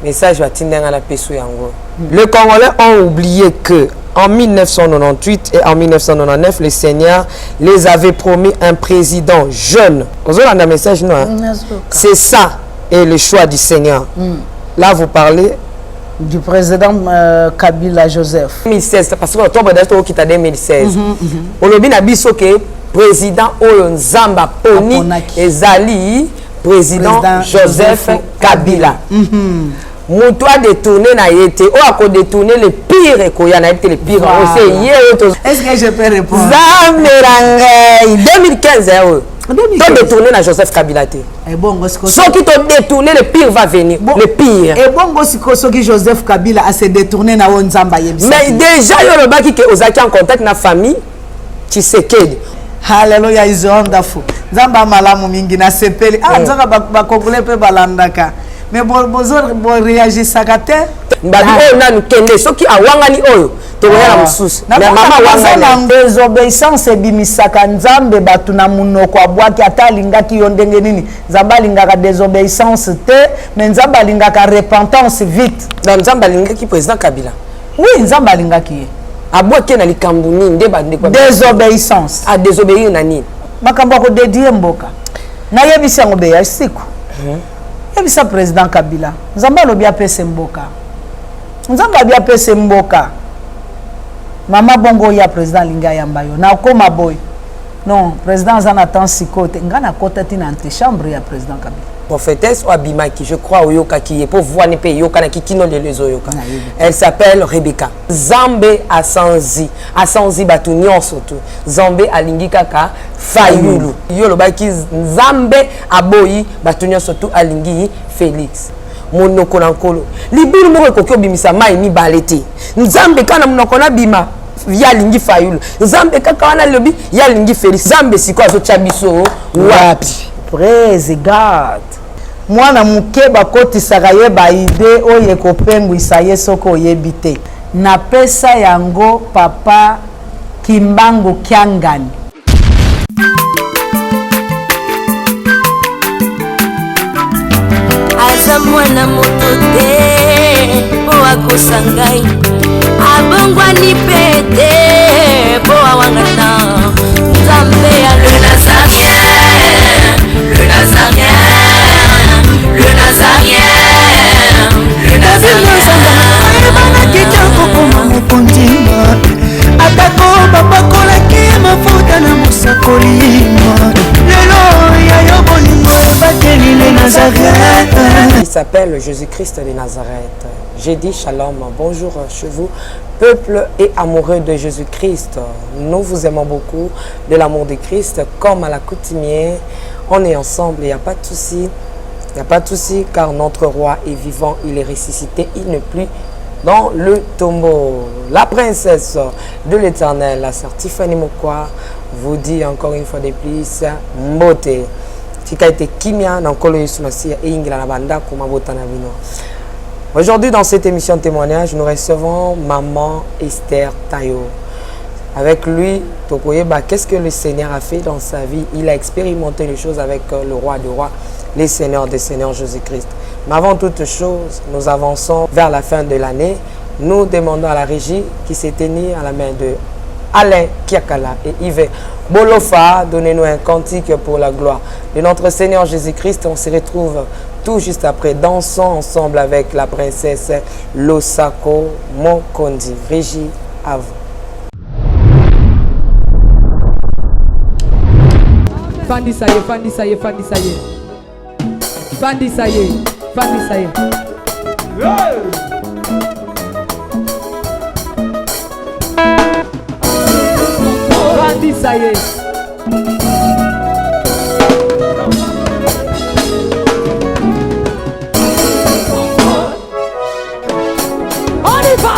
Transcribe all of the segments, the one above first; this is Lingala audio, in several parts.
Message à Tindanga la Pesu Yango. Les Congolais ont oublié que en 1998 et en 1999, le Seigneur les avait promis un président jeune. Vous avez un message, non? C'est ça, et le choix du Seigneur. Là, vous parlez du président Kabila Joseph. 2016, parce que l'octobre d'octobre qui t'a 2016. On a bien abisso que président Nzamba Poni et Zali, président Joseph Kabila. Moutou a détourné na yété, ou a détourné le pire et qu'il y en a été le pire. Est-ce que je peux répondre? Zamerangay 2015, tu détourné na Joseph Kabila. Et bon, ceux qui t'ont détourné, le pire va venir. Le pire. Et bon, ceux qui Joseph Kabila a se détourné na Nzamba. Mais déjà, il y a le baki que Ozaki en contact na famille, tu sais qu'il. Hallelujah, is wonderful. Nzamba malamu mingi na sepeli. Ah, nzaka ba Congolais pe balandaka. Mais bon réagir ça kate. Mbadi o na nkende soki awangani oyo to yala mususu. Na mama wangana désobéissance ebimisaka Nzambe batu na munoko abwaki atalingaki yo ndenge nini. Nzamba lingaka désobéissance te, mais Nzamba lingaka repentance vite. Na Nzamba lingaki président Kabila. Oui, Nzamba lingaki. Abwaki na likambu nini nde bande kwa désobéissance. A désobéir na nini? Makambo ko dédier mboka. Na yebisi yango be ya siku. Yebisa président Kabila. Nzamba lobi apese mboka. Nzamba lobi apese mboka. Mama bongo ya président linga yambayo. Na koma boy. Non, président zana tan sikote. Ngana kota tina antichambre ya président Kabila. Prophétesse Abimaki, je crois, Oyoka qui est pour voir ne payer Yoka qui kino les Oyoka. Elle s'appelle Rebecca. Zambe Asanzi. Asanzi Batunion surtout. Zambe Alingi Kaka Fayulu. Yolo Baki Zambe Aboyi Batunion surtout Alingi Félix. Monoko Nankolo. Libiru Moko Kokyo Bimisa Mai Mi Balete. Nzambe Kana Monokona Bima. Yalingi Fayulu. Zambe Kaka Wana Lobi Yalingi Félix. Zambe Siko Azo Chabiso Wapi. Praise God. Mwana mukeba koti sakaye ba ide oye kopengu isaye soko yebite. Na pesa yango papa Kimbangu Kyangani. Aza mwana motote po akosangai. Abongwa ni pete po awangata. Nzambe ya le Nazarien. Le Nazarien, le Nazarien, le Nazarien. Il s'appelle Jésus-Christ de Nazareth. J'ai dit shalom, bonjour chez vous, peuple et amoureux de Jésus-Christ. Nous vous aimons beaucoup de l'amour de Christ, comme à l'accoutumée. On est ensemble, il n'y a pas de souci. Il n'y a pas de souci, car notre roi est vivant, il est ressuscité, il n'est plus dans le tombeau. La princesse de l'Éternel, la sœur Tiffany Mokwa, vous dit encore une fois de plus, Mbote. Aujourd'hui, dans cette émission témoignage, nous recevons Maman Esther Tayo. Avec lui, Tokoyeba, qu'est-ce que le Seigneur a fait dans sa vie? Il a expérimenté les choses avec le roi des rois, les seigneurs des seigneurs Jésus-Christ. Mais avant toute chose, nous avançons vers la fin de l'année. Nous demandons à la régie qui s'est tenue à la main de Alain Kiakala et Yves Bolofa, donnez-nous un cantique pour la gloire de notre Seigneur Jésus-Christ. On se retrouve tout juste après, dansons ensemble avec la princesse Losako Mokondi. Régie, à vous. Fandi ça y est, Fandi ça y est, Fandi ça y est. Fandi ça y est, Fandi ça y est. Fandi ça y est. On y va.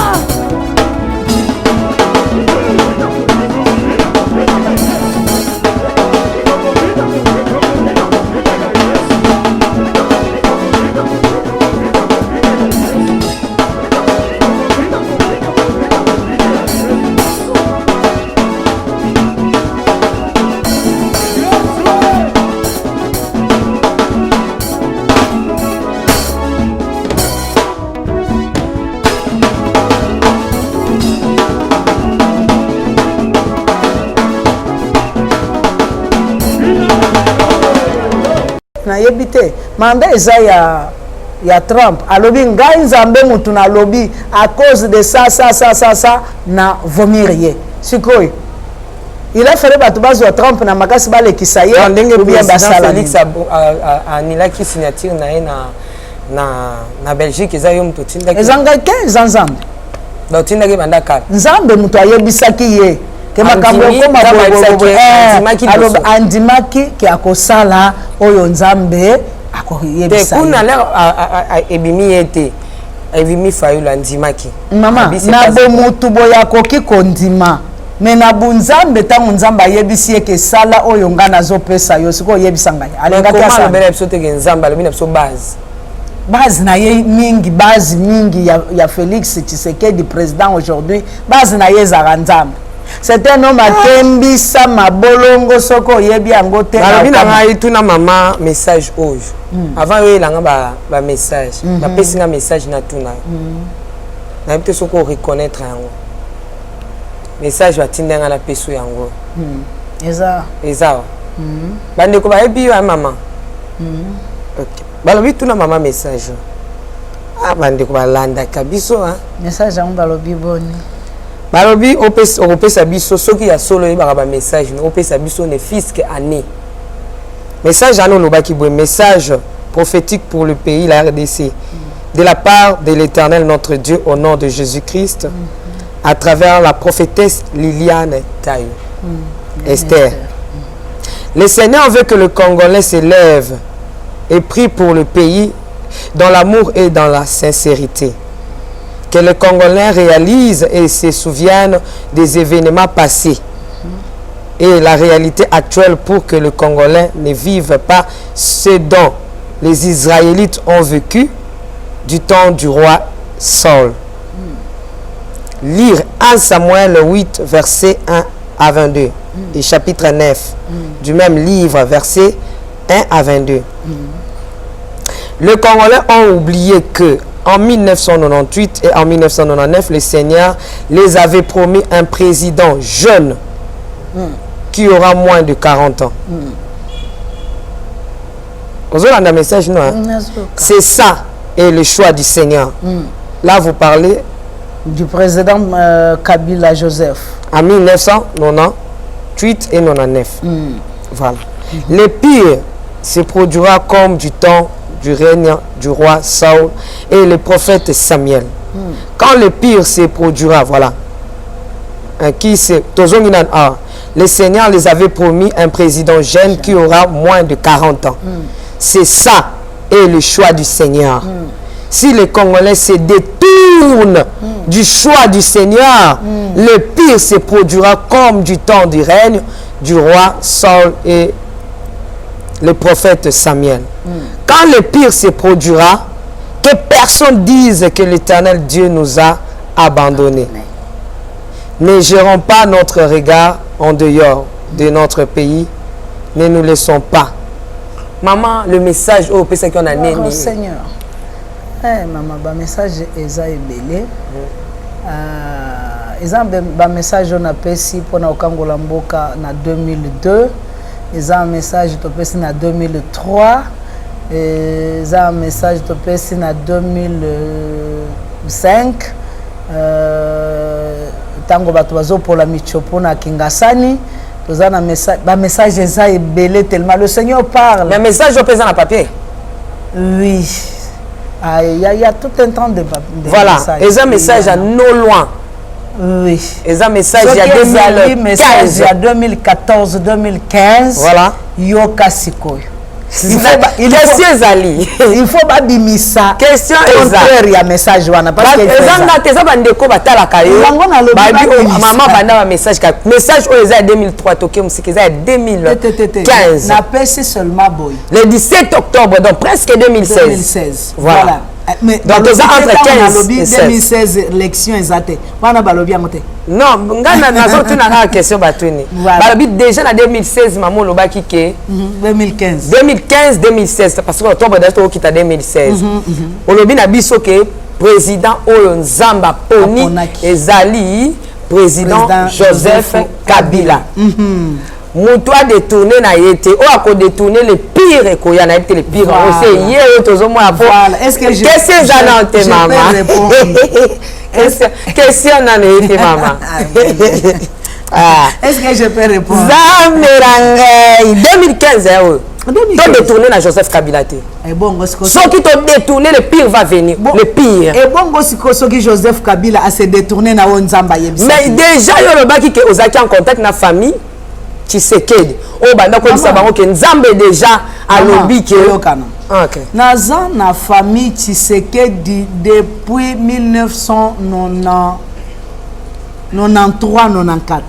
yebite manda eza ya Trump alobi ngai nzambe mutu na lobi à cause de ça na vomir sikoyo il a fallu bato bazwa Trump na makasi balekisa ye ndenge bien basala Félix anilaki signature na ye na Belgique eza yo mutu tindaki ezanga ke nzambe tindaki banda kala nzambe mutu ayebisaki ye ke makambo ekoma andimaki ke akosala oyo nzambe akoyebisa kuna lero ebimi ete ebimi fayulu andimaki mama na bomutu boya akoki kondima me na bunzambe ntango nzambe ayebisi ye ke sala oyo nga nazopesa yo sikoyo oyebisa ngai alengaki alobela biso teke nzambe alobi na biso base na ye mingi base mingi ya Félix Tshisekedi président aujourd'hui base na ye ezaka nzambe c'est un homme akembisa mabolongo soko oyebi yango te balobi na ngai tuna mama message oyo avant yo elanga ba message bapesi nga message na tuna nayebi te soko oreconnaître yango message batinda nga na peso yango eza bandeko bayebi yo ya mama balobi tuna mama message bandeko balandaka biso message yango balobi boni balobi opesa biso soki ya solo yebaka ba message opesa biso ne fisque année message ano lobaki boye message prophétique pour le pays la RDC de la part de l'Éternel notre Dieu au nom de Jésus-Christ à travers la prophétesse Liliane Tayo Esther. Le Seigneur veut que le Congolais s'élève et prie pour le pays dans l'amour et dans la sincérité. Que les Congolais réalisent et se souviennent des événements passés et la réalité actuelle pour que le Congolais ne vive pas ce dont les Israélites ont vécu du temps du roi Saul. Lire 1 Samuel 8, verset 1 à 22 et chapitre 9 du même livre, verset 1 à 22. Les Congolais ont oublié que en 1998 et en 1999, le Seigneur les avait promis un président jeune qui aura moins de 40 ans. C'est ça et le choix du Seigneur. Là, vous parlez du président Kabila Joseph. En 1998 et 1999. Voilà. Le pire se produira comme du temps du règne du roi Saul et le prophète Samuel. Quand le pire se produira, voilà. Le Seigneur les avait promis un président jeune qui aura moins de 40 ans. C'est ça et le choix du Seigneur. Si les Congolais se détournent du choix du Seigneur, le pire se produira comme du temps du règne du roi Saul et le prophète Samuel. Quand le pire se produira, que personne dise que l'Éternel Dieu nous a abandonnés. Ne gérons pas notre regard en dehors de notre pays. Ne nous laissons pas. Maman, le message au PC qu'on a né. Oh Seigneur. Maman, le message est belé. Le message on a passé pour na Okangola Mboka en 2002. Il y a un message qui est passé en 2003. Il y a un message qui est passé en 2005. Tango batuazo pour la michopo na Kingasani. Nous avons un message est belé tellement. Le Seigneur parle. Le message est passé en papier. Oui. Il y a tout un temps de voilà. Et un message à non loin. Oui. Et un message il y a 2015. Il y a 2014, 2015. Voilà. Yoka Sikoyo. Il faut pas bimisa. Question contraire ya message wana parce que ezanga teza bandeko batala kayo babi maman banda ba message ka message o eza 2003 toke musiki eza 2015 na pesi seulement boy le 17 octobre donc presque 2016 voilà. Mais donc déjà entre 15 et 2016 élection exacte wana balobi yango te non ngana nazo tuna ka question batuni balobi déjà na 2016 maman lobaki ke 2015 2016 parce que octobre déjà to kita 2016 olobi na biso ke président oyo nzamba poni ezali président Joseph Kabila Moutou a détourné na yete. Ou a détourné le pire et qu'il y en a été le pire. Voilà. C'est hier Voilà. Est-ce que je peux répondre? Question n'a été maman. Est-ce que je peux répondre? Zamerangay 2015 tu détourné na Joseph Kabila. Et bon, ceux qui t'ont détourné, le pire va venir. Bon, le pire. Et bon, ceux qui Joseph Kabila a se détourné na Nzamba Yebisa. Mais déjà, il y a le baki qui est en contact avec la famille. Tshisekedi. Oh, bah, d'accord, ça va que Nzambe déjà à l'objet que. Naza na famille Tshisekedi depuis 1993-94.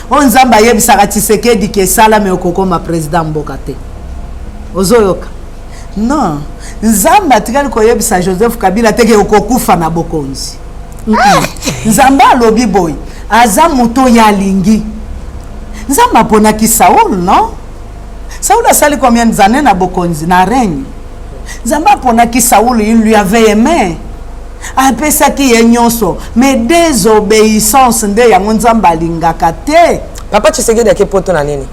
On Nzamba Yebisa Tshisekedi qui est salame au koko ma président Mbokate. Ozoyoka. Non. Nzamba tikali ko Yebisa Joseph Kabila teke okokufa na bokonzi. Nzamba lobi boy. Aza moto ya lingi. Nzamba ponaki Saoul, non? Saoul a sali combien d'années na bokonzi na règne. Nzamba ponaki Saoul, il lui avait aimé. Après ça qui est nyonso, mais désobéissance nde ya Nzamba lingaka te. Papa Tshisekedi a quel poto na nini?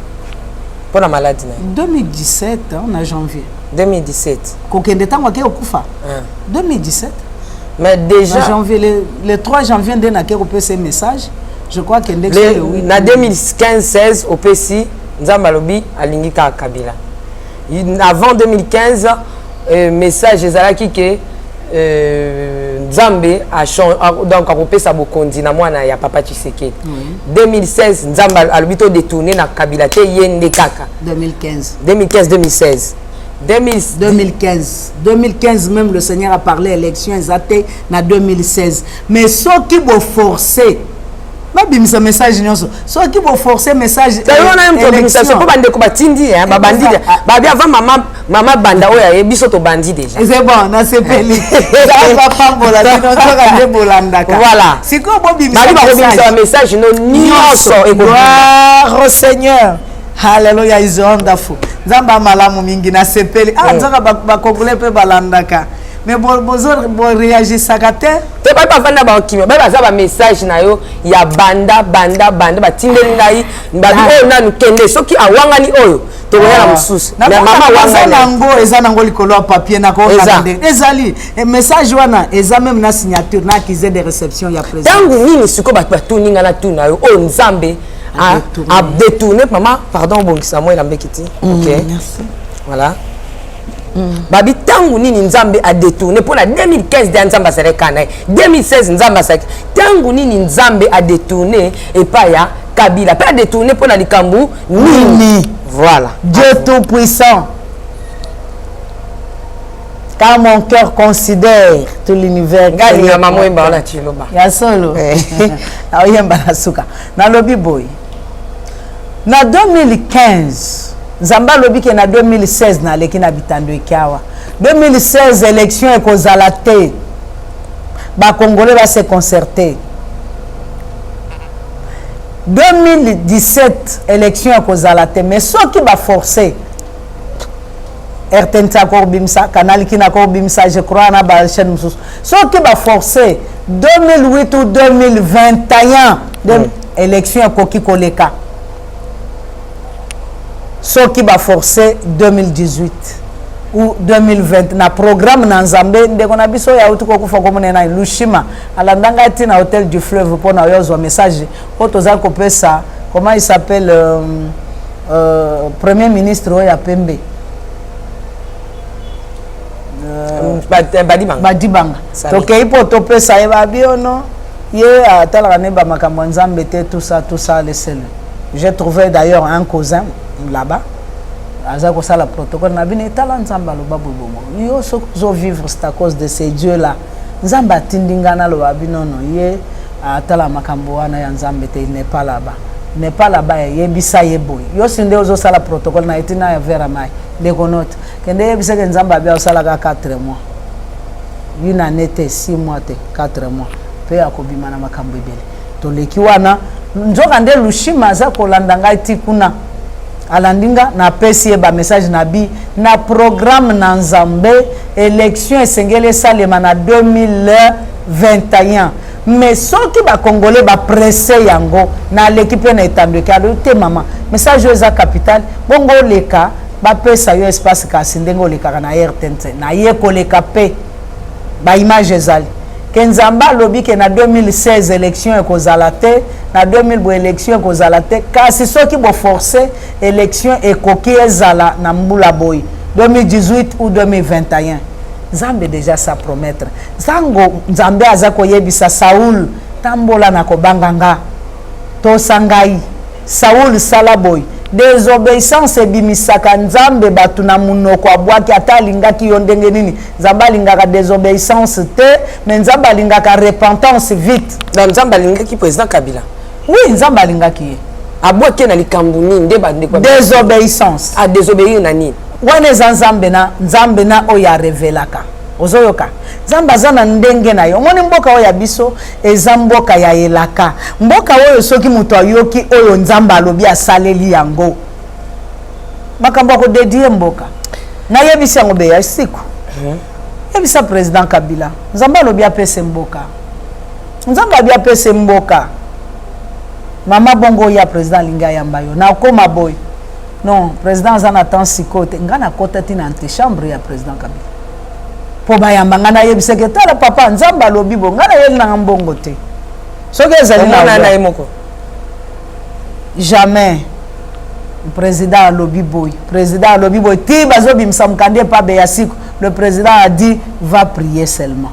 Pour la maladie. 2017, on a janvier. 2017. Kokende tango ke okufa. 2017. Mais déjà janvier, le 3 janvier nde na ke ko pese message. Je crois que le 2015-16 au PC, Nzamba lobi alingika Kabila. Avant 2015, message ezalaki que Nzambe a changé donc a coupé sa bokondi na mwana ya papa Tshisekedi. 2016 Nzamba alobi to détourné na Kabila te yende kaka. 2015-2016. 2015 même le Seigneur a parlé élection exacte na 2016. Mais ceux qui vont forcer ce message ceux qui vont forcer message élection pas bande ko batindi ba bandi ba bien avant maman banda oya e biso to bandi déjà. C'est bon na sepeli. Ça pas bola sinon to ka bolandaka. Voilà. Si ko bo bimisa message no nyonso e gloire au Seigneur. Hallelujah is wonderful. Nzamba malamu mingi na sepeli. Ah nzaka ba kongolais pe balandaka. Mais bon réagir sakate. Te pas vanda ba okimi. Ba za ba message na yo ya banda ba tindeli ngai. Ba bi na nkende soki awangani oyo. To ya mususu. Na mama wanga ngo eza nango likolo papier na ko ngande. Ezali message wana eza même na signature na accusé de réception ya président. Tangu nini siko ba tuninga na tuna yo o Nzambe a détourné maman pardon bon Samuel Ambekiti. OK. Merci. Voilà. Babi tangu nini Nzambe a détourné pour la 2015 de Nzamba Serekana 2016 Nzamba Sek tangu nini Nzambe a détourné et pas ya Kabila pas détourné pour la likambu nini voilà Dieu tout puissant car mon cœur considère tout l'univers ngani ya maman mba la chiloba ya solo na oyemba na suka na lobby boy na 2015 Nzamba lobi ke na 2016 na leki na bitando ikawa 2016 élection ekozala te ba congolais va se concerter 2017 élection ekozala te mais ceux qui va forcer RTNT encore bimsa canal qui na encore bimsa je crois na ba chaîne mususu ceux qui va forcer 2008 ou 2021 élection ekoki koleka ceux qui va forcer 2018 ou 2020 na programme na Nzambe ndeko na biso ya utuko kufa komone na Lushima alandanga ti na hôtel du fleuve pour na yozo message otoza ko pesa comment il s'appelle premier ministre oya Pembe Badibanga donc ipo to pesa e ba biono ye atala ne ba makambo Nzambe te tout ça laissez-le. J'ai trouvé d'ailleurs un cousin là-bas aza ko sala protocole na bine tala Nzamba lo babu bomo yo so vivre c'est à cause de ces dieux là Nzamba tindingana lo babi nono ye atala makambo wana ya Nzambe te il n'est pas là-bas ye bisa ye boy yo sinde ozo sala protocole na etina ya vera mai de konote kende ye bisa ke Nzamba bia sala ka 4 mois une année te 6 mois te 4 mois pe akobima na makambo ebele to leki wana nzoka nde Lushima za kolanda ngai ti kuna alandinga na pesi ba message na bi na programme na Nzambe élection esengele salema na 2021 mais ceux qui va congolais va presser yango na l'équipe na étendre cadre te maman message aux capital bongo leka ba pesa yo espace kasi ndengo leka na RTNC na ye ko leka pe ba image ezali kenzamba lobi ke na 2016 élection ekozala te na 2000 bo élection ekozala te kasi ceux qui bo forcer élection ekoki ezala na mbula boy 2018 ou 2021 Nzambe déjà sa promettre zango Nzambe azako yebisa Saul tambola na kobanganga to sangai Saul salaboy désobéissance ebimisaka Nzambe batu na munoko abwaki atalingaki yo ndenge nini Nzambe alingaka désobéissance te mais Nzambe alingaka repentance vite dans Nzambe alingaki président Kabila oui Nzambe alingaki abwaki na likambu nini nde bande kwa désobéissance a désobéir na nini wana Nzambe na oya revelaka ozoyoka Nzambe azana ndenge na yo moni mboka oya biso eza mboka ya elaka mboka oyo soki muto ayoki oyo Nzambe alobi asaleli yango makambo ko dédier mboka na yebisa yango be ya siku yebisa président Kabila Nzambe alobi apese mboka Nzambe abi apese mboka mama bongo ya président linga yamba yo na koma boy non président zana attend sikote ngana kota tina antichambre ya président Kabila po bayamba ngana yebise ke tala papa Nzambe alobi bo ngana yeli na mbongo te soki ezali na emoko jamais président alobi boy ti bazobi msamkande pa be ya siku le président a dit va prier seulement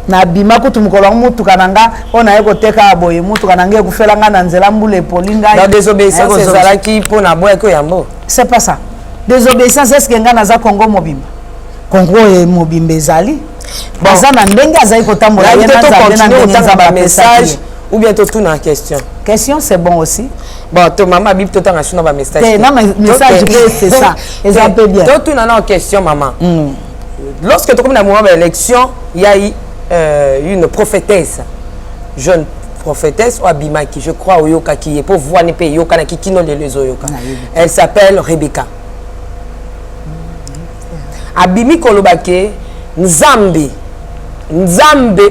na bima kutu mukolo mutu kananga ona yeko teka boye mutu kananga ekufela nga na nzela mbule polinga la désobéissance ezala ki pona boye ko yambo c'est pas ça désobéissance est-ce que nga naza Congo mobimba Congo e mobimba ezali baza na ndenge azali kotambola yena za ba message ou bien tout na question c'est bon aussi bon to maman bib tout na ba message na message c'est ça et ça peut bien tout na question maman lorsque tu comme na moment d'élection il y a eu une prophétesse, jeune prophétesse ou Abimaki, je crois au Yoka qui est pour voir les pays Yoka qui non les Oyoka. Elle s'appelle Rebecca. Abimi Kolobake, Nzambe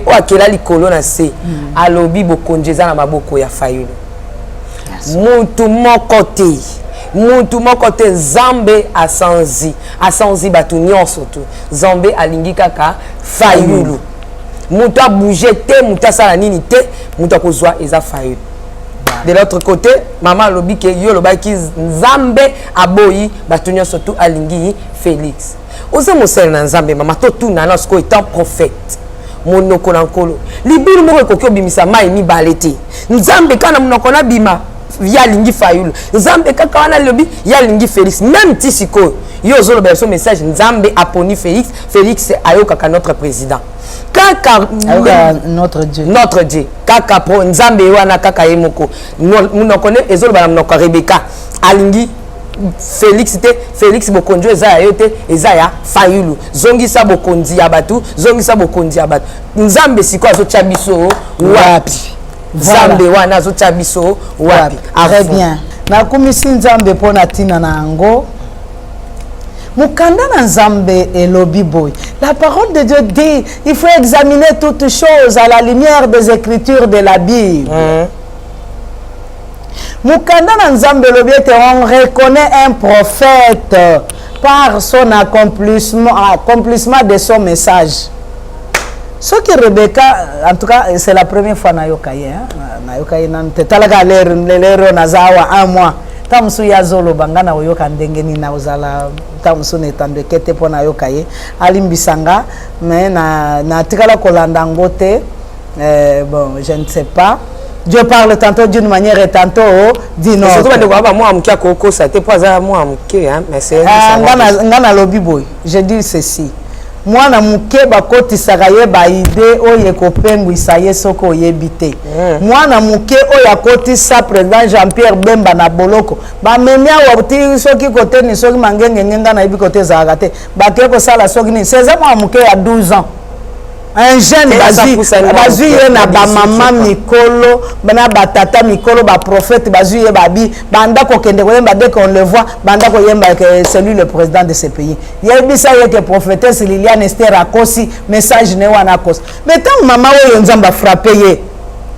o akela likolo na se alobi bokonjeza na maboko ya Fayulu. Mutu mokote Nzambe asanzi batu nyonso tu. Nzambe alingi kaka Fayulu. Muta bouger te muta sala nini te muta kozwa eza Fayulu. De l'autre côté maman lobi ke yo lobaki Nzambe aboyi batu nyonso tu alingi Félix. Oza mosel na Nzambe mama to tu na lorsqu'o étant prophète monoko na nkolo libilu moko kokyo bimisa mai mi balete Nzambe kana monoko na bima ya lingi Fayulu Nzambe kaka wana lobi ya lingi Félix même tisiko yo zo loba so message Nzambe aponi Félix ayoka ka notre président kaka notre Dieu kaka pro Nzambe wana kaka yemoko monoko ne ezolo bana monoko Rebecca alingi Félix bokonjo eza yote eza ya Fayulu zongisa bokonzi ya batu Nzambe siko azo chabiso wapi Nzambe wana azo chabiso wapi très bien na kumisi Nzambe pona tina na ango mukanda na Nzambe elobi boy la parole de Dieu dit il faut examiner toutes choses à la lumière des écritures de la Bible. Mukanda na Nzambe lobi ete on reconnaît un prophète par son accomplissement de son message. Ce qui Rebecca, en tout cas, c'est la première fois na yokaye, na yokaye na tetalaga lero nazawa un mois. Tamsu ya zolo bangana oyoka ndenge ni na ozala tamsu netande kete pona yokaye alimbisanga mais na tikala kolanda ngote bon je ne sais pas. Dieu parle tantôt d'une manière et tantôt d'une autre. Je dis ceci. Moi, na muke bakoti sagaye ba ide oye kopengu isaye soko yebite. Moi na muke oya koti sa président Jean-Pierre Bemba na boloko. Ba memia wabti soki kote ni soki mangenge ngenga na ibi kote zagate. Ba ke ko sala soki ni 16 ans muke ya 12 ans. un jeune bazui ye na ba mama mikolo bana batata mikolo ba prophète bazui ye babi banda ko kende ko yemba dès qu'on le voit banda ko yemba que c'est lui le président de ce pays yebisa ye que prophétesse Liliane Esther akosi message ne wana akosi mais tant mama oyo nzamba frappé ye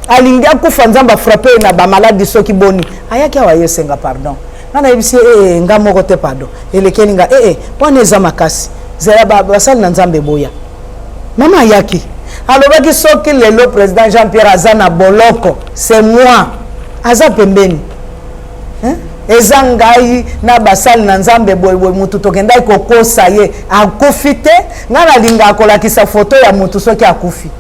alingi akufa nzamba frappé na ba maladie soki boni ayaki awa yesenga pardon nana yebisi nga moko te pardon elekeni nga wana eza makasi zela basali na nzambe boya Maman Yaki. Alors, qui sont le président Jean-Pierre Azana Boloko, c'est moi. Aza pembeni. Ezangai na basal na nzambe boy mutu tokenda kokosa ye akufite ngana linga kola kisa photo ya mutu soki akufi.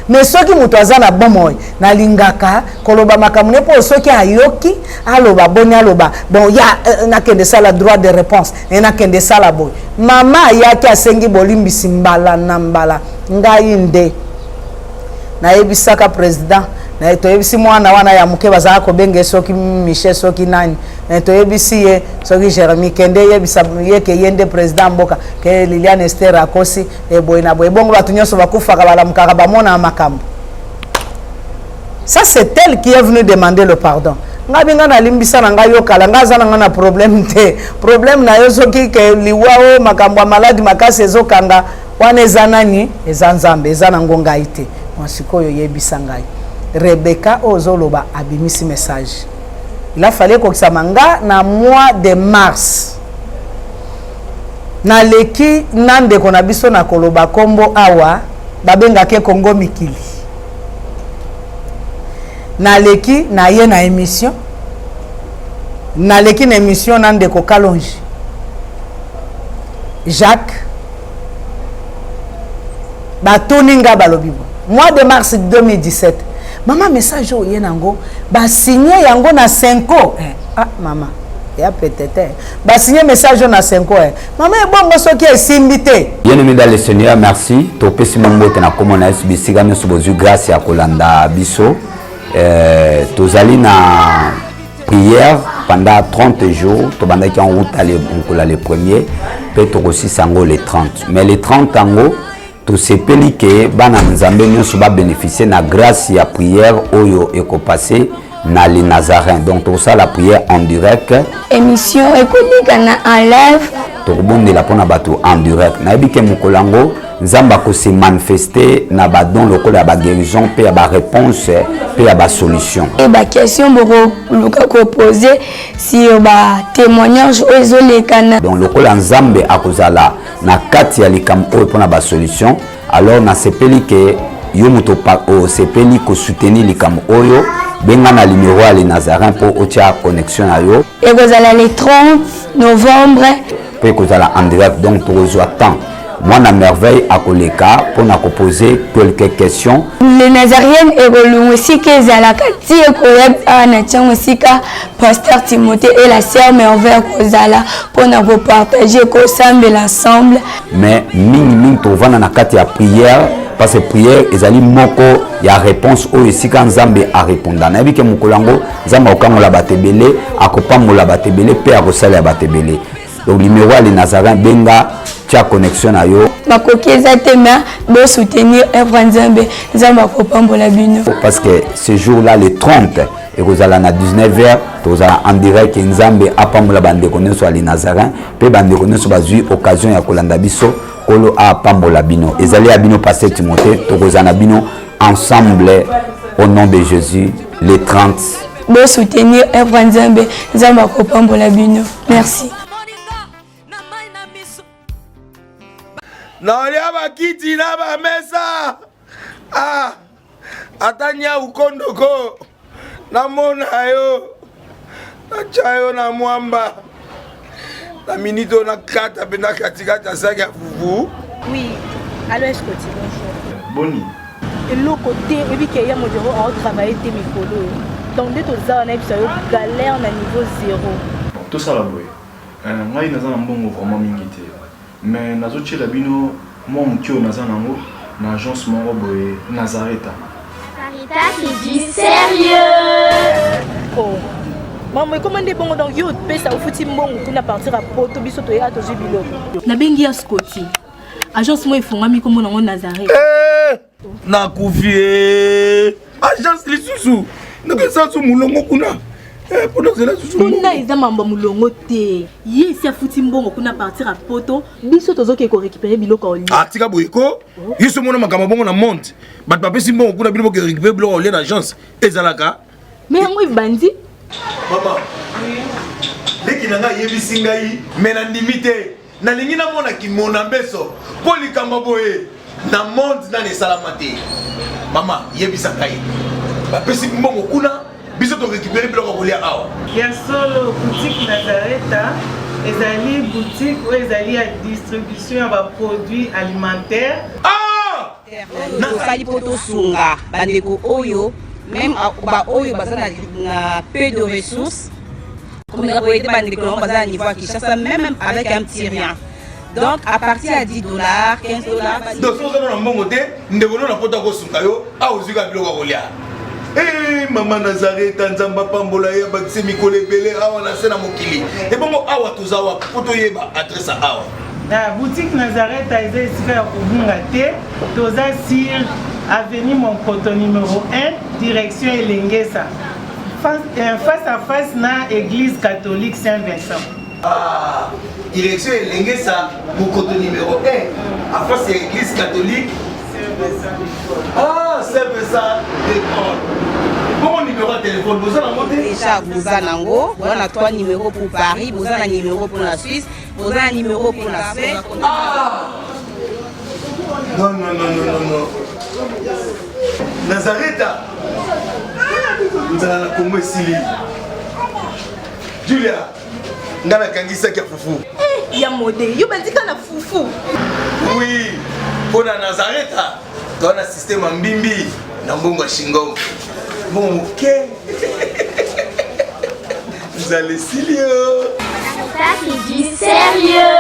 Mais soki mutu azana bomoy na lingaka koloba makamune po soki ayoki aloba boni aloba bon ya na kende sala droit de réponse et na kende sala boy. Mama Yaki asengi bolimbi simbala na mbala. Ngai nde na ebisaka president na to ebisi mwana wana ya muke bazaka ko benge soki Michel soki nani na to ebisi ye soki Jeremy Kende yebisa yeke yende president mboka ke Liliane Esther akosi boy na boy bongo batu nyonso bakufa kabala mukaka bamona makambo. Ça c'est elle qui est venue demander le pardon. Ngabinga na limbisa na ngayo kala ngaza na problème te problème na yo soki ke liwao makambo maladi makasi ezokanga wana ezanani ezanzambe ezana ngonga ite mwasikoyo yebisa ngai Rebecca ozoloba abimisi message il a fallu ko kisamanga na mois de mars na leki nande kona biso na koloba kombo awa babenga ke Kongo Mikili na leki na ye na émission na leki na émission nande ko Kalonji Jacques Batoninga balobibo mois de mars 2017 maman message o yenango ba signé yango na 5 ans maman ya peut-être ba signé message na 5 ans maman ebongo soki esimbité bien aimé dans le Seigneur merci to pesi mambote na komona SBC gagne sobozu grâce ya kolanda biso tozali na prière pendant 30 jours to bandaki en route aller onkola le premier pe to aussi sango le 30 mais les 30 ango tout sepeli que bana nzambe nyonso ba bénéficier na grâce ya prière oyo eko passer na les Nazaréens donc tout ça la prière en direct émission économique na en live to bondela pona bato en direct na bike mukolango nzamba ko se manifester na ba don lokola ba guérison pe ba réponse pe ba solution et ba question boko luka ko poser si ba témoignage ozo lekana donc lokola nzambe akozala na kati ya likam oyo pona ba solution alors na sepeli que yo muto pa o sepeli ko soutenir likam oyo benga na numéro ya les Nazaréens pour otia connexion na yo et kozala le 30 novembre pe kozala en direct donc pour rejoindre temps moi na merveille à koleka pour na poser quelques questions les Nazariennes et Rolou aussi que zala kati et koyeb ana tchango sika pasteur Timothée et la sœur Merveille kozala pour na partager ko sambe l'ensemble mais ming to vana na kati ya prière parce que prière ezali moko ya réponse oyo sika nzambe a répondre na bike mukolango nzamba okangola batebele akopambola batebele pe akosala batebele donc numéro les Nazaréens benga tia connexion na yo bakokeza tema bo soutenir œuvre nzambe nzamba kopambola bino parce que ce jour là le 30 et kozala na 19h tozala en direct nzambe apambola bandeko nyonso ya les Nazaréens pe bandeko nyonso bazui occasion ya kolanda biso kolo apambola bino ezali ya bino pasteur Timothée tokozana bino ensemble au nom de Jésus le 30 bo soutenir œuvre nzambe nzamba kopambola bino merci. Naolia bakiti na ba mesa atanya ukondoko namona yo nachayo na mwamba na minito na kata pena katikata saki ya fufu. Oui, alors est-ce que tu bonjour Boni et l'autre côté et puis qu'il y a mon bureau à travailler tes micros donc dès que ça on a eu galère na niveau 0 tout ça la boy ngai naza na mbongo vraiment mingi te mais nazotiela bino moi mutio naza nango na agence moko boye Nazareta Caritas c'est du sérieux. Oh maman comment des bon donc yo pesa au fouti mbongo kuna partir à poto biso to ya to jibilo na bengi ya Scotty agence moi ifungami comme nango Nazareta Na kufi agence lisusu. Donc ça sous mulongo kuna. Pour cela sous kuna eza mamba mulongo te. Ye si afuti mbongo kuna partir à poto. Biso tozoke ko récupérer biloko oli. Ah tika boyeko. Yiso mona makamba bongo na monte. Bat papa si mbongo kuna biloko récupérer biloko oli na agence. Ezalaka. Mais yango ibandi. Maman. Leki nanga yebisi ngai mena ndimite. Na lingi na mona ki mona beso. Poli kamba boye. Na monde na ne salamate. Mama yebisa ngai. Ba pesi mbongo kuna biso to récupérer biloko kolia awa. Ya solo boutique Nazareta ezali boutique où ezali ya distribution ya produits alimentaires. Ah! Nasali poto sunga bandeko oyo même ba oyo bazana na peu de ressources. Comme on a été bandeko on bazana niveau à Kinshasa même avec un petit rien. Donc à partir à $10, $15. Donc si on a un bon côté, nous devons la photo ko sunga yo a ozuka biloko kolia. Eh maman Nazareth nzamba pambola ya bakise mikole belé awa na sena mokili. Et bongo awa tozawa photo yeba adresse awa. La boutique Nazareth a été ici à Kubungate, toza sur avenue Monkoto numéro 1, direction Elengesa. Face à face na église catholique Saint-Vincent. Ah, direction Elengesa, Monkoto numéro 1, à face de l'église catholique Saint-Vincent. Ah, Saint-Vincent d'école. Bon numéro de téléphone, vous avez monté déjà vous avez nango, vous avez 3 numéros pour Paris, vous avez un numéro pour la Suisse, vous avez un numéro pour la Suède. Ah! Non. Nazareta. Vous allez la Congo Sili. Julia, ngana kangisa kia fufu. Ya modé, yo bandika na fufu. Oui, pour la Nazareta, dans un système en bimbi, dans Bongo Shingo. Bon, ok. Vous allez Silio. Ça c'est du sérieux.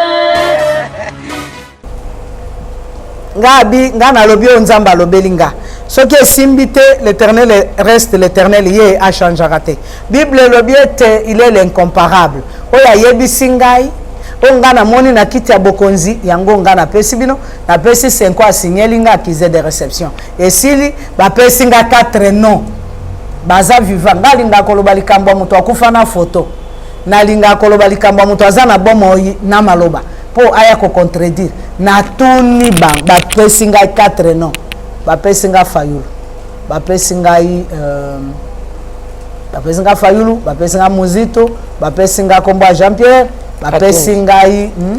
Ngabi, ngana lobi onzamba lobelinga. Ce qui est simbité, l'éternel reste l'éternel, yé a changé raté. Bible lobiete, il est l'incomparable. Oya yebi singai, ongana moni na kiti ya bokonzi, yango ngana pesi bino, na pesi 5 a signé linga accusé de réception. Et sili, ba pesi nga 4 noms. Baza vivant, nga linga koloba likambo mutu akufa na photo. Na linga koloba likambo mutu azana bomo na maloba. Po aya ko contredire. Na tuni bang, ba pesi nga 4 noms. Bapesi nga Fayulu, bapesi nga Fayulu, bapesi nga Muzito, bapesi nga Komba Jean-Pierre, bapesi nga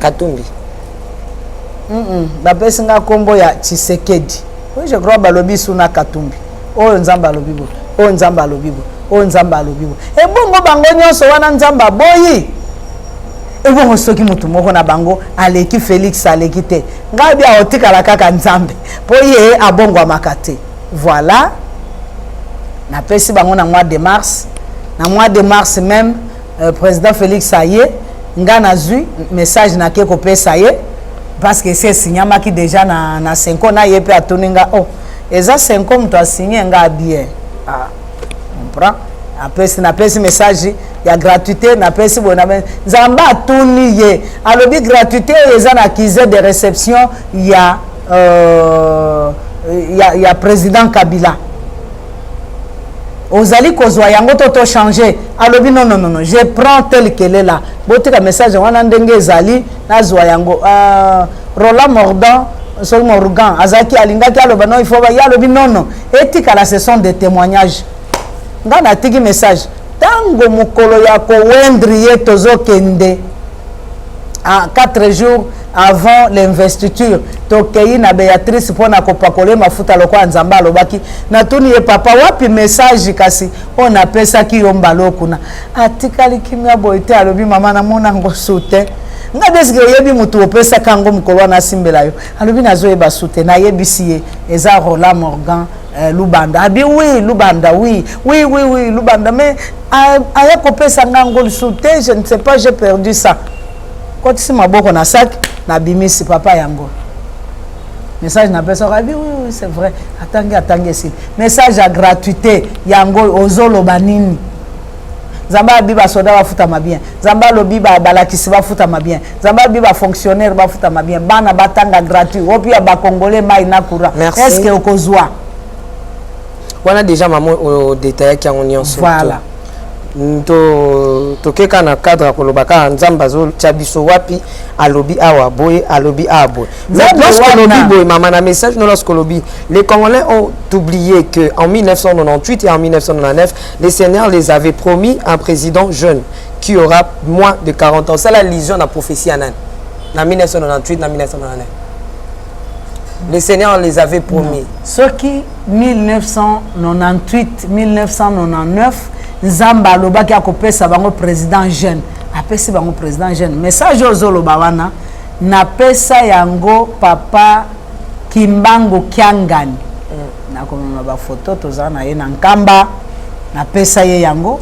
Katumbi. Bapesi nga Kombo ya Tshisekedi. Oui, je crois balobi suna Katumbi. Oh nzamba lobibo, oh nzamba lobibo, oh nzamba lobibo. E bongo bango nyonso wana nzamba boyi. E bongo soki mutu moko na bango aleki Félix aleki te. Ngabi a otikala kaka nzambe. Po ye abongo makate. Voilà. Na pesi bango na mois de mars. Na mois de mars même président Félix Aye nga na zui message na ke ko pesa ye parce que c'est signama ki déjà na 5 ans na ye pe atoninga oh eza 5 ans mutu a signé nga bien. Ah. Comprend? Apesi na pesi message ya gratuité na pesi bona nzamba atuni ye alobi gratuité eza na accusé de réception ya président Kabila ozali kozwa yango to changer alobi non je prends tel qu'elle est là botika message wana ndenge ezali nazwa yango Roland Morgan azaki alingaki aloba non il faut ba alobi non etika la ce sont des témoignages ngana tiki message tango mukolo ya ko wendriye tozo kende à 4 jours avant l'investiture tokei na Béatrice pona ko pakole mafuta lokwa nzamba alobaki na tuni ye papa wapi message kasi on apesa ki yombalo kuna atikali kimya boite alobi mama na mona ngo sute nga deske yebi mutu opesa kango mukolo na simbela yo alobi nazo yeba sute na yebisi eza Roland Morgan Lubanda abi oui Lubanda oui Lubanda mais aya kopesa ngango sute je ne sais pas j'ai perdu ça quand si maboko na sac na bimisi papa yango message na pesa abi oui c'est vrai attendez si message à gratuité yango ozolo banini Zamba biba soda va futa ma bien. Zamba lobi ba balakisi va futa ma bien. Zamba biba fonctionnaire va futa ma bien. Bana batanga gratuit. Opi ya ba congolais mai na courant. Est-ce que okozwa? On a déjà maman au détail qui on y en voilà. To keka na cadre kolobaka nzamba zo chabiso wapi alobi awa boy alobi abo. Mais lorsque lobi boy maman na message non lorsque lobi les Congolais ont oublié que en 1998 et en 1999 les Seigneurs les avaient promis un président jeune qui aura moins de 40 ans. C'est la vision de la prophétie en 1998 dans 1999. Les Seigneurs les avaient promis. Ce qui 1998 1999 Nzamba lobaki akopesa bango président jeune apesi bango président jeune message ozoloba wana na pesa yango papa Kimbangu Kiangani na komema ba photo tozana ye na nkamba na pesa ye yango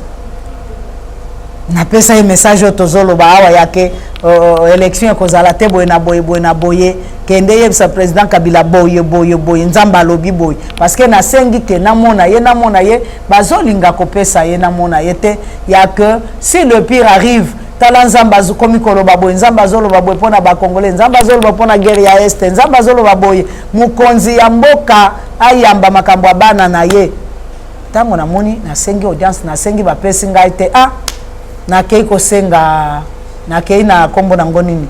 na pesa ye message tozoloba awa yake élection kozala te boye na boye kende yebisa président Kabila boye Nzamba lobi boye parce que na sengi ke namona ye bazolinga kopesa ye namona ye te ya que si le pire arrive tala Nzamba komi koloba boye Nzamba zoloba boye pona ba congolais Nzamba zoloba pona guerre ya est Nzamba zoloba boye mukonzi ya mboka ayamba makambo bana na ye tango na moni na sengi audience na sengi ba pesi ngai te na keiko senga na kei na kombo na ngonini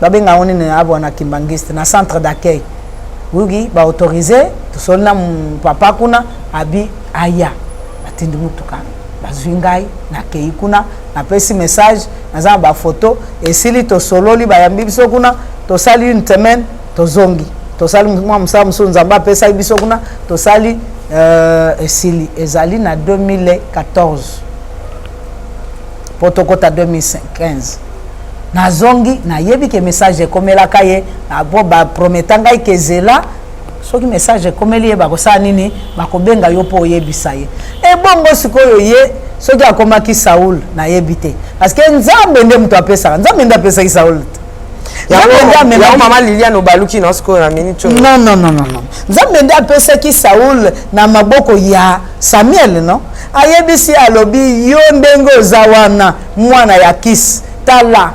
babenga oni na abo na kimbangiste na centre d'accueil wugi ba autoriser to solna papa kuna abi aya atindi mutuka bazwingai na kei kuna na pesi message na za ba photo esili to sololi ba yambi biso kuna to sali une semaine to zongi to sali mwa msamso Nzamba pesa biso kuna to sali esili ezali na 2014 potokota 2015 na zongi na yebi ke message komela kaye abo ba prometanga ikezela soki message komeli ye bakosa nini bakobenga yo po yebisa ye e bongo sikoyo ye soki akomaki Saul na yebite parce que Nzambe nde mtu apesa Nzambe nde apesa ki Saul ya mama Liliane obaluki na siko na minute non Nzambe nde apesa ki Saul na maboko ya Samuel no ayebisi alobi yo ndenge ozawana mwana ya Kis tala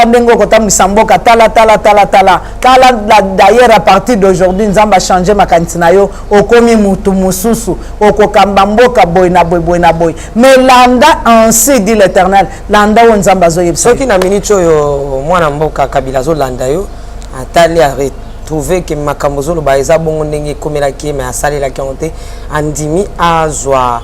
ndengo kotambisa mboka tala d'ailleurs à partir d'aujourd'hui Nzamba changer makanisi na yo okomi mutu mususu okokamba mboka boy na boy mais landa ainsi dit l'Éternel landa wo Nzamba zo yebisa soki na minute oyo mwana mboka Kabila zo landa yo atali arrête trouver que makambo zo ba eza bongo ndenge komelaki mais asalela ki onte andimi azwa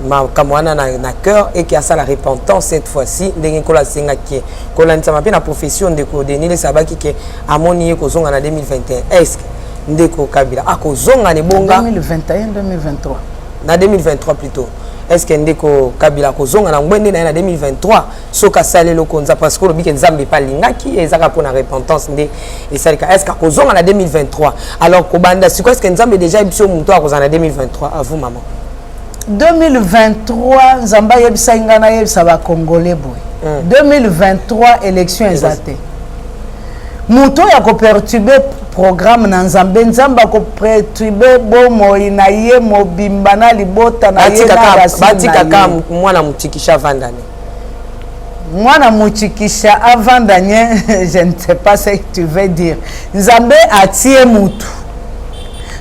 makamwana na cœur et qui a ça la repentance cette fois-ci ndenge kola senga ki kola nsama pe na profession ndeko Denis Sabaki ke amoni ko zonga na 2021 est-ce ndeko Kabila akozonga ne bonga 2021 2023 na 2023 plutôt est-ce que ndeko Kabila kozonga na ngwende na 2023 soka salelo konza parce que lobi ke Nzambe pa lingaki ezaka pona repentance nde esalika est-ce que kozonga na 2023 alors ko banda siko est-ce que Nzambe déjà biso muto akozana na 2023 à vous maman 2023 Nzamba yebisa ingana yebisa ba congolais boy 2023 élection ezate muto ya ko perturber programme na Nzamba ko perturber bomo ina ye mobimba na libota na ye batika kama mwana mutikisha vandane mwana mutikisha avandanye je ne sais pas ce que tu veux dire Nzambe atie mutu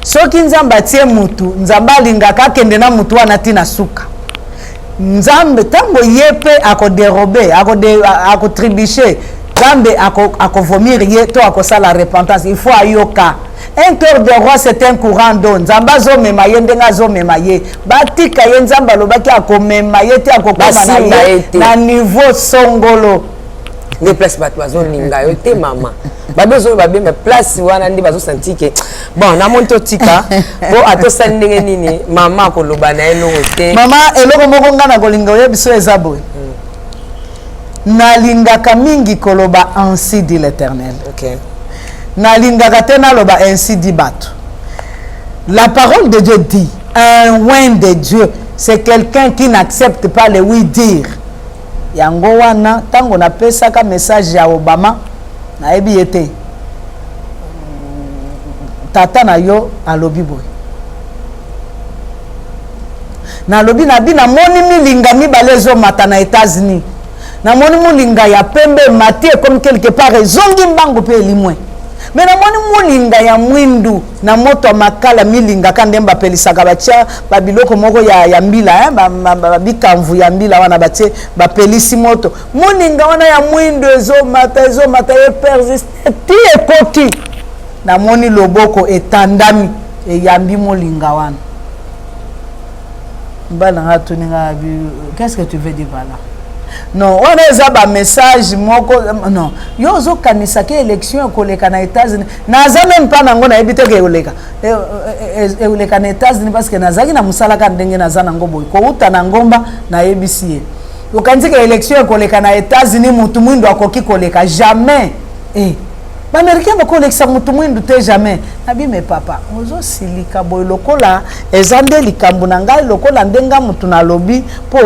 soki Nzamba atie mutu Nzamba alingaka kende na mutu wana tina suka Nzambe tango yepe akoderobe akotribucher Nzambe akovomir ye to akosala repentance il faut ayoka un cœur de roi c'est un courant d'eau Nzamba zo mema ye ndenga zo mema ye batika ye Nzamba lobaki akomema ye te akokoma na ye na niveau songolo des places bato linga yo te mama babezo babe me place wana ndi bazo sentir que bon na monto tika bo ato sandenge nini mama ko loba na eno te mama eloko moko ngana ko linga yo biso ezabo na linga kamingi koloba ainsi dit l'Éternel OK na linga katena loba ainsi dit bato la parole de Dieu dit un oint de Dieu c'est quelqu'un qui n'accepte pas le oui dire yango wana tango na pesa ka message ya Obama na ebi ete tata na yo alobi boy na lobi na bi na moni milinga mibale zo mata na États-Unis na moni mulinga ya pembe matie comme quelque part zongi mbango pe limwe mais na moni mulinga ya mwindu na moto makala milinga kandemba pelisaka batia babiloko moko ya mbila bikamvu ya mbila wana batie bapelisi moto mulinga wana ya mwindu ezo mata ye persiste ti ekoti na moni loboko etandami eyambi mulinga wana mbala ngatuninga qu'est-ce que tu veux dire par là? Non, on a un message moko non. Yo zo kanisa ke élection koleka na États-Unis. Naza même pas nango na ebite ke oleka. Oleka na États-Unis parce que nazaki na musala ka ndenge naza nango boy. Ko uta na ngomba na EBC. Yo kanzi ke élection koleka na États-Unis mutu mwindo akoki koleka jamais. Américain ba kolekisa mutu mwindo te jamais. Nabi me papa, ozo silika boy lokola ezande likambu na ngai lokola ndenga mutu na lobby po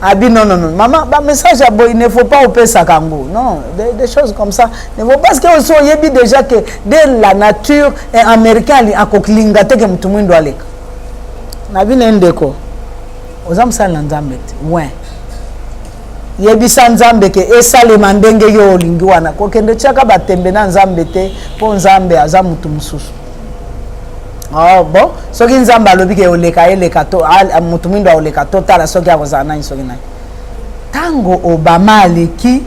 abi non maman ba message à boy il ne faut pas opérer ça kango non des choses comme ça ne faut parce que aussi on yebi déjà que de la nature américaine a koklinga te ke mutu mwindo aleka nabi nendeko ozamsa na nzambe ouais yebisa nzambe ke esale mandenge yo olingi wana ko kende chaka batembe na nzambe te po nzambe aza mutu mususu bon soki nzambe alobi ke oleka eleka to mutu mwindo oleka totala soki akozala nani soki nani tango Obama aleki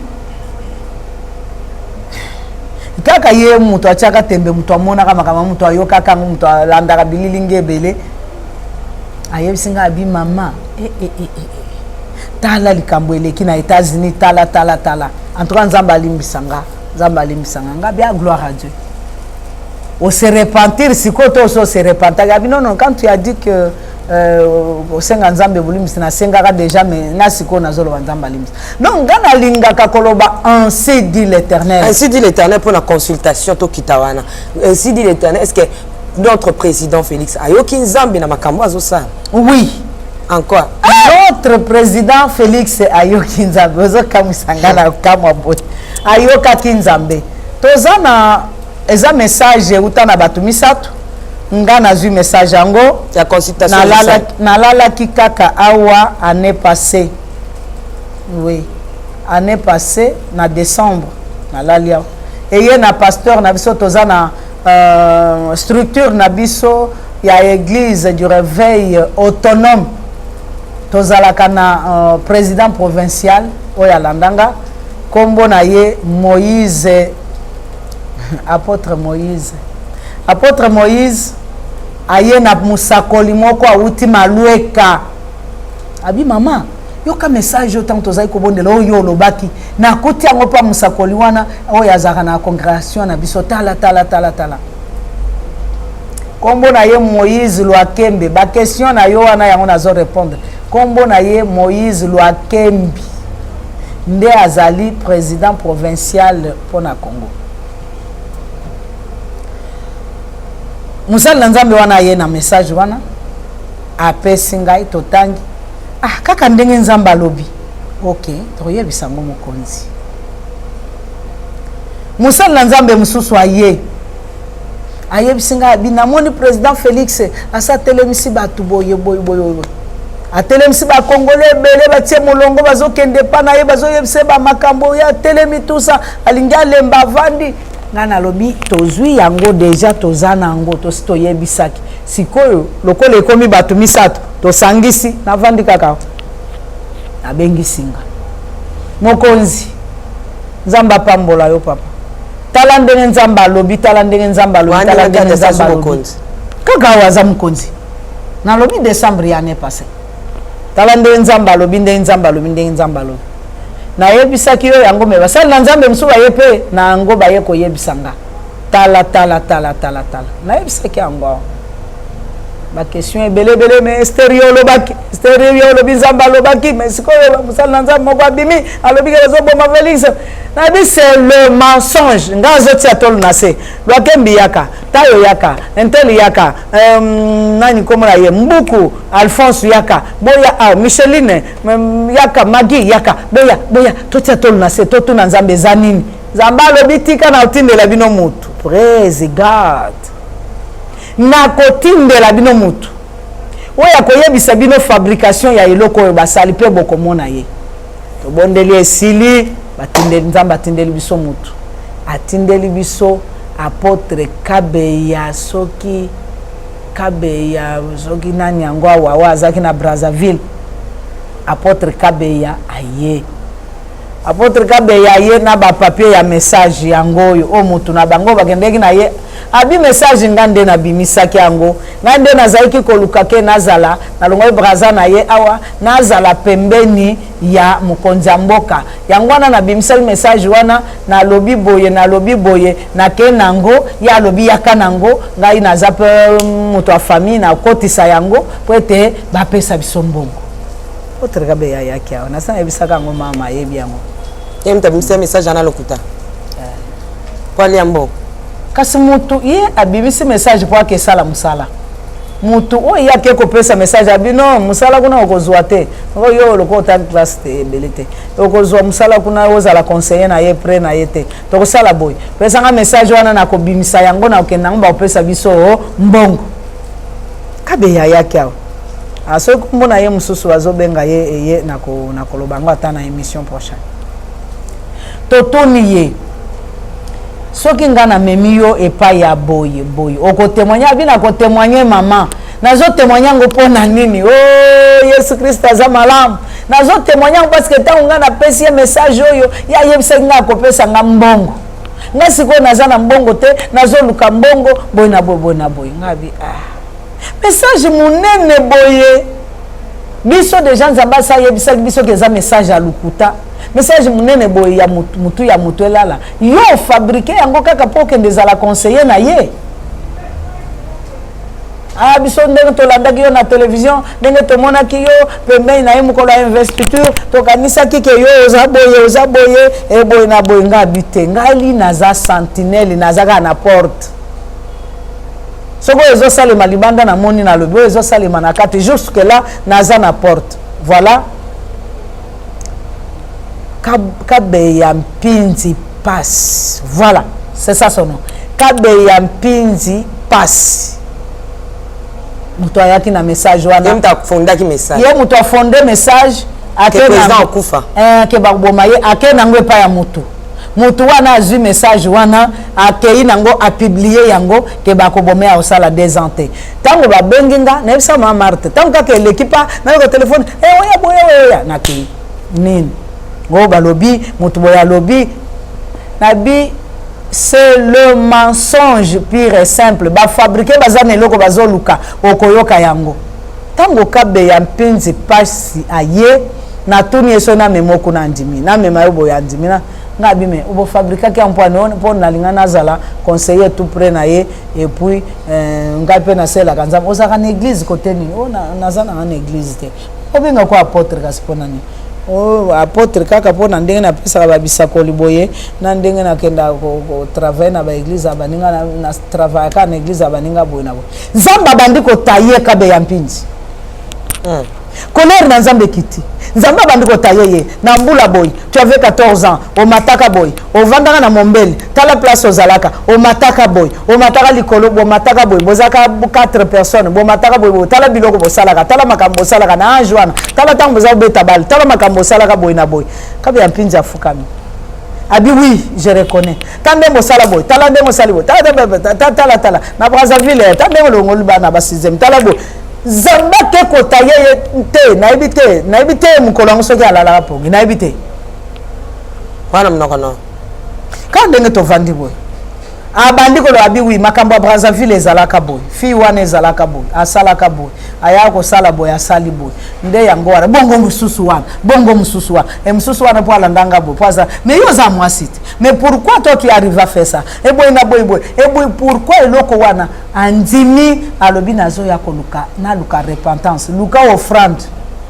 kaka ye mutu atiaka tembe mutu amonaka makama mutu ayokaka mutu alandaka bililingi ebele ayebisinga abi mama tala likambo eleki na États-Unis tala en tout cas nzambe alimbisanga nga bien gloire à Dieu. On se repentir si koto se repentir non quand tu as dit que au senga nzambe bulimisi na senga déjà mais na siko na zolo nzamba limbisi donc ngana linga kakoloba ainsi dit l'Éternel pour la consultation to kitawana ainsi dit l'Éternel est-ce que notre président Félix ayoki nzambe na makambo azosa oui encore notre président Félix ayoki nzambe ozo kamusanga na kamwa bote ayoka kinzambe tozana eza message utana batu misatu nga nazwi message yango ya consultation nalala kikaka awa année passée oui année passée na décembre nalali awa eye na pasteur na biso toza na structure na biso ya église du réveil autonome tozalaka na président provincial oyo alandanga kombo na ye Moïse apôtre Moïse aye na musakoli moko awuti malueka abi mama yoka message autant tozai ko bondela oyo lobaki na kuti yango pa musakoli wana oyo azaka na congrégation na biso tala kombo na ye Moïse Lwakembe ba question na yo wana yango nazo répondre kombo na ye Moïse Lwakembi nde azali président provincial pour na Congo. Musala nzambe wana ye na message wana apesi ngai totangi kaka ndenge nzambe alobi okay toyebisa ngo mokonzi musala nzambe mususu ayebisi ngai binamoni président Félix asa telemisi batu boye atelemisi ba congolais ebele batie molongo bazokende pa na ye bazoyebisa ba makambo ya telemi tout ça alingi alemba vandi ngana lobi tozwi yango déjà tozana yango toyebisaki sikoyo lokola ekomi batu misatu tosangisi navandi kaka abengisinga mokonzi nzamba pambola yo papa tala ndenge nzamba lobi kaka waza mokonzi na lobi décembre ya année passée tala ndenge nzamba lobi na yebisaki yo yango me basali na nzambe musu baye pe na yango baye koyebisanga tala na yebisaki yango ba question ebele mais stéréo lobaki nzamba lobaki mais sikoyo musali na nzambe moko abimi alobi ke bazoboma Félix na bi c'est le mensonge ngazo tia tolo na se Lwakembi yaka tayo yaka entel yaka nani komona ye Mbuku Alphonse yaka boya Micheline yaka Magi yaka boya totia tolo na se totuna nzambe zanini nzamba alobi tika na otindela bino mutu praise God na kotindela bino mutu oya koyebisa bino fabrication ya eloko oyo basali pe bokomona ye to bondeli esili batindeli nzambe atindeli biso mutu atindeli biso apôtre Kabeya soki nani yango awa azaki na Brazzaville apôtre Kabeya aye apôtre Kabeya aye na ba papier ya message yango oyo o mutu na bango bakendeki na ye abi message ngande na bimisaki yango ngande nazalaki koluka ke nazala nalongo Brazza na ye awa nazala pembeni ya mukonzi mboka yango wana na bimisaki message wana na lobi boye na ke nango ya lobi yaka nango ngai naza pe mutu wa famille na kotisa yango poete bapesa biso mbongo apôtre Kabeya yaki awa nasa ebisaka ngo mama yebi yango yemta bimisaki message ana lokuta kwa liambo kasi mutu ye abimisi message po akesala musala mutu oyo yake kopesa message abino musala kuna okozwa te oyo loko ta classe te belete okozwa musala kuna ozala conseiller na ye pre na ye te tokosala boy pesa nga message wana na kobimisa yango na okenda ngomba opesa biso mbongo Kabeya yake awo aso kumbona ye mususu azobenga ye na kolobango ata na émission prochaine totoni ye soki nga na memi yo epai ya boye oko témoigner abina ko témoigner maman nazo témoigner ngo pona nini oh Yesu Christ aza malamu nazo témoigner parce que tant nga na pesi message oyo ya yebisa nga ko pesa nga mbongo nga siko naza na mbongo te nazo luka mbongo boy na boy ngabi message munene boye biso déjà nzamba sa yebisa biso keza message a lukuta message munene boye ya mutu elala yo fabriquer yango kaka poke ndezala conseiller na ye biso ndenge tolandaki yo na télévision ndenge tomonaki yo pembeni na ye mokolo ya investiture tokanisaki ke yo oza boye eboye na boye nga bite ngali naza sentinelle nazaka na porte soko ezosalema libanda na moni na lobi ezosalema na kati jusque là naza na porte voilà Kabeya Mpinzi passe voilà c'est ça son nom Kabeya Mpinzi passe mutu ayaki na message wana mutu afondaki message ye mutu afonde message ake président okufa ke bakuboma ye ake nango epai ya mutu wana azwi message wana akei nango apublie yango ke bakoboma ya osala 2 ans te tango babengi nga nayebisa mama Marte tango kaka elekipa nayoko telefone oya boya nakei nini ngo balobi mutu boya lobi nabi c'est le mensonge pire et simple ba fabriquer bazana eloko bazoluka okoyoka yango tango Kabeya Mpinzi pasi aye na tuni eso na memoko na ndimi na mema yo boya ndimi na ngabi me obo fabriquer ki ampoane pon na linga nazala conseiller tout près na ye et puis ngape na sela kanza ozaka na église côté ni nazana na église te obenga ko apôtre kasipona ni apôtre kaka pona ndenge na pesa ba bisakoli boye na ndenge na kenda ko travailler na ba église abaninga na travailler ka na église abaninga boye na bo nzamba bandi ko tailler Kabeya Mpinzi colère na nzambe kiti nzamba bandi ko tailler na mbula boy tu avais 14 ans au mataka boy au vandanga na mombele tala place ozalaka au mataka boy au mataka likolo bo mataka boy bozaka 4 personnes bo mataka boy tala biloko bo salaka tala makambo salaka na anjwana tala tango boza beta bal tala makambo salaka boy na boy Kabeya Mpinzi afukami abi oui je reconnais tande mo sala boy tala ndemo sali boy tala na Brazzaville tande longo libana ba 6e tala boy zamba ke kota ye te naibi te mukolo ngo soki alala pongi naibi te wana mnokono ka ndenge to vandi boy abandi ko abi wi makambo ya Brazzaville ezalaka boy fi wana ezalaka boy asalaka boy aya ko sala boy asali boy nde yango wana bongo mususu wana mususu wana po alandanga boy poza mais yo za mwasite mais pourquoi toi tu arrives à faire ça et boy na boy et boy pourquoi eloko wana andimi alobi nazo ya koluka na luka repentance luka offrande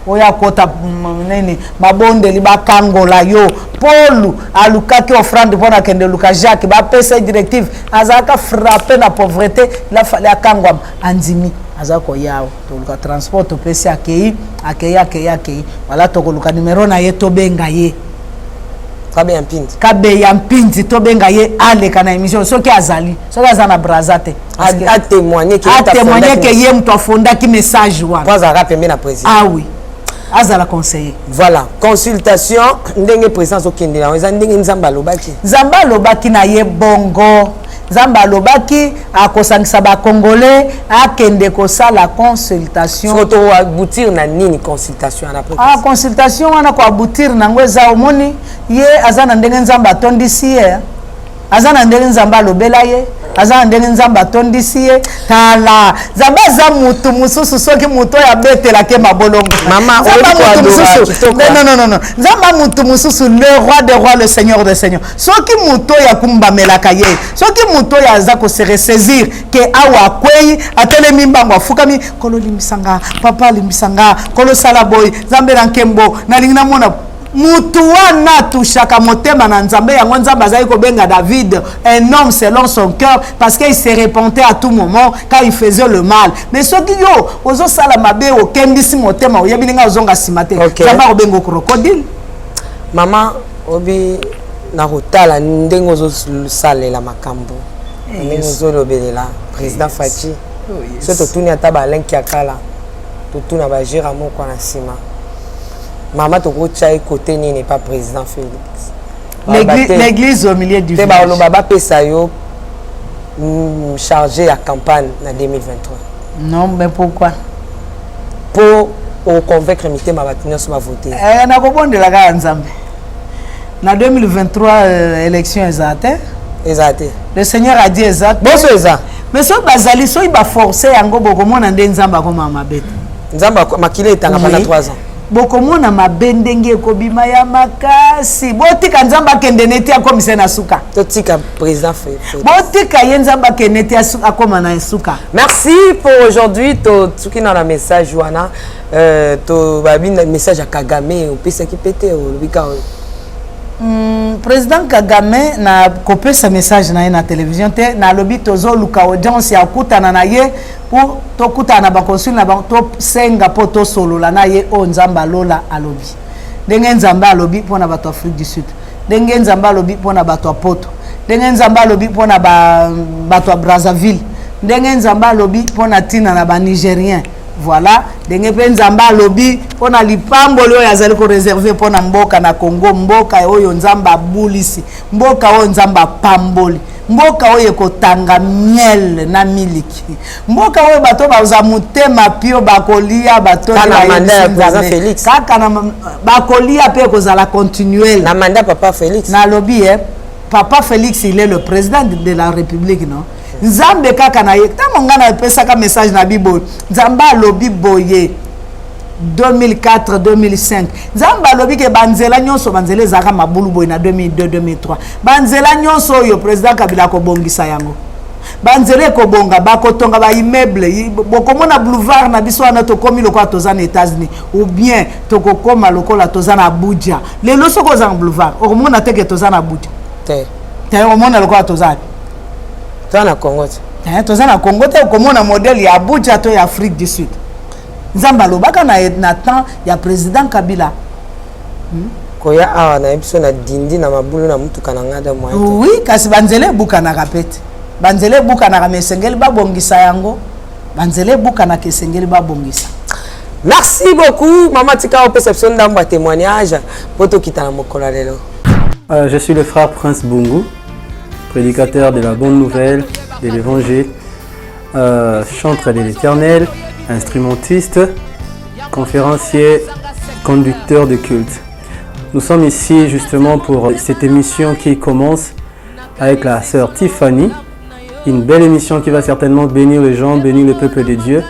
oya kota nene mabonde liba kangola yo Paul alukaki offrande pona kende luka Jacques ba pesa directive azaka frapper na pauvreté la fallait akangwa andimi azako yao to luka transport to pesa akei voilà to luka numero na ye to benga ye Kabeya Mpindi. Kabeya Mpindi to benga ye aleka na émission soki azali. Soki azana brazate. A témoigner que ye mtu afonda ki message wana. Kwa za rapembe na président. Ah oui. Azala conseiller. Voilà, consultation ndenge présence okende na eza ndenge nzamba lobaki. Nzamba lobaki na ye bongo. Nzamba lobaki akosangisa ba congolais akende kosala consultation. Soto aboutir na nini consultation na après. Ah consultation wana ko aboutir na ngweza omoni ye azana ndenge nzamba tondisi ye. Azana ndenge nzamba lobela ye. Azana ndenge nzamba tondisi ye. Tala nzamba za mutu mususu soki mutu ya betela ke mabolongo. Mama non. Nzamba mutu mususu le roi des rois, le seigneur des seigneurs. Soki mutu ya kumba melaka ye. Soki mutu ya za ko se ressaisir ke awa kwei atele mimbango afukami kolo limisanga papa limisanga kolo salaboy nzambe na nkembo na lingina mona mutu wana tushaka motema na nzambe yango nzambe azali kobenga David un homme selon son cœur parce qu'il se repentait à tout moment quand il faisait le mal. Mais soki yo ozo sala mabe okembisi motema oyebi ninga ozonga simate nzambe obengo crocodile. Mama obi na rotala ndenge ozo salela makambo ndenge ozo lobelela président Fachi soto tuni ata balenki akala totuna ba gérant moko na sima. Maman toko tchaï côté n'est pas président Félix. L'église au milieu du village. Le baba Pesayo chargé à campagne en 2023. Non, mais pourquoi? Pour convaincre Mité Mabatinios ma voté. Na ko de la ga nzambe. Na 2023 élection exacte. Exacte. Le Seigneur a dit exact. Bon c'est ça. Mais so bazali so iba forcer yango boko mona nde nzamba ko mama bete. Nzamba makile etanga pendant 3 ans. Bokomona mabendenge kobima ya makasi botika nzamba kende neti akomise na suka totika président Félix botika ye nzamba kende neti akoma na suka. Merci pour aujourd'hui to tuki na message wana to babina message à Kagame opesa ki pété olobika président Kagame na kopesa message na ye na télévision te na lobi tozo luka audience ya kutana na ye pour to kutana ba consul na ba to senga po to solo la na ye o nzamba lola alobi ndenge nzamba alobi pona bato Afrique du Sud ndenge nzamba alobi pona bato Poto ndenge nzamba alobi pona bato Brazzaville ndenge nzamba alobi pona tina na ba Nigérien. Voilà, ndenge pe nzamba lobi pona lipambo leo yazali ko réserver pona mboka na Congo mboka oyo nzamba bulisi mboka oyo nzamba pamboli mboka oyo kotanga miel na miliki mboka oyo bato baza mutema pio bakolia bato na mandat président Félix kaka na bakolia pe kozala continuel na mandat papa Félix na lobi papa Félix il est le président de la République non. Nzambe kaka na ye tango ngana pesaka message na Bible nzamba lobi boye 2004 2005 nzamba lobi ke banzela nyonso banzela ezaka mabulu boye na 2002 2003 banzela nyonso yo président Kabila ko bongisa yango banzela ko bonga bakotonga ba immeuble bokomona boulevard na biso na to komi lokwa toza na États-Unis ou bien to kokoma lokola toza na Abuja lelo soko za boulevard okomona teke toza na Abuja te okomona lokwa toza na Congo toza na Congo te komona modèle ya Abuja to ya Afrique du Sud nzamba lobaka na temps ya président Kabila koya awa na episode na dindi na mabulu na mutuka na ngada mwa oui kasi banzele buka na kapete banzele buka na kamesengeli babongisa yango banzele buka na kesengeli babongisa. Merci beaucoup maman tika au perception ndamba témoignage poto kitana mokola lelo. Je suis le frère Prince Bungu, prédicateur de la bonne nouvelle, de l'évangile, chanteur de l'Éternel, instrumentiste, conférencier, conducteur de culte. Nous sommes ici justement pour cette émission qui commence avec la sœur Tiffany, une belle émission qui va certainement bénir les gens, bénir le peuple de Dieu.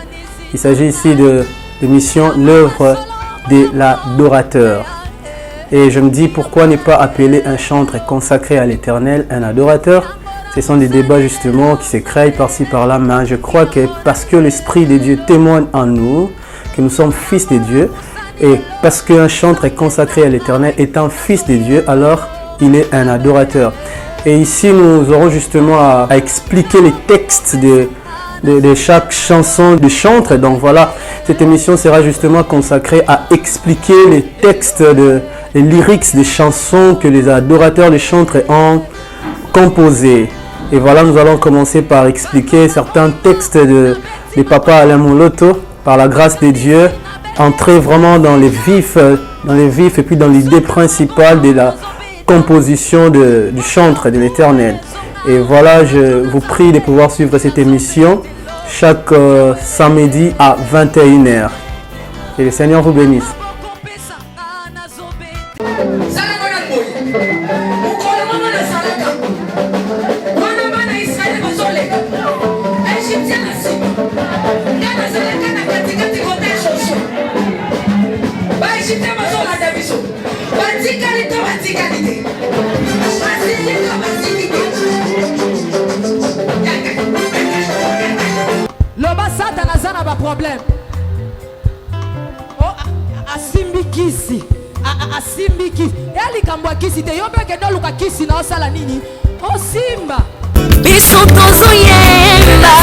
Il s'agit ici de l'émission L'œuvre de l'adorateur. Et je me dis pourquoi ne pas appeler un chantre consacré à l'Éternel un adorateur. Ce sont des débats justement qui se créent par-ci par-là, mais je crois que parce que l'Esprit de Dieu témoigne en nous, que nous sommes fils de Dieu, et parce qu'un chantre est consacré à l'Éternel étant fils de Dieu, alors il est un adorateur. Et ici nous aurons justement à expliquer les textes de de chaque chanson du chantre. Donc voilà, cette émission sera justement consacrée à expliquer les textes, les lyrics des chansons que les adorateurs des chantres ont composées. Et voilà, nous allons commencer par expliquer certains textes de Papa Alain Moloto, par la grâce de Dieu, entrer vraiment dans les vifs et puis dans l'idée principale de la composition du chantre de l'Éternel. Et voilà, je vous prie de pouvoir suivre cette émission chaque samedi à 21h. Que le Seigneur vous bénisse. Loba Satan azana ba problème. Oh asimbi kisi. Asimbi kisi. Eli kambwa kisi te yobe ke no luka kisi na osala nini? Oh simba. Biso tozo yemba.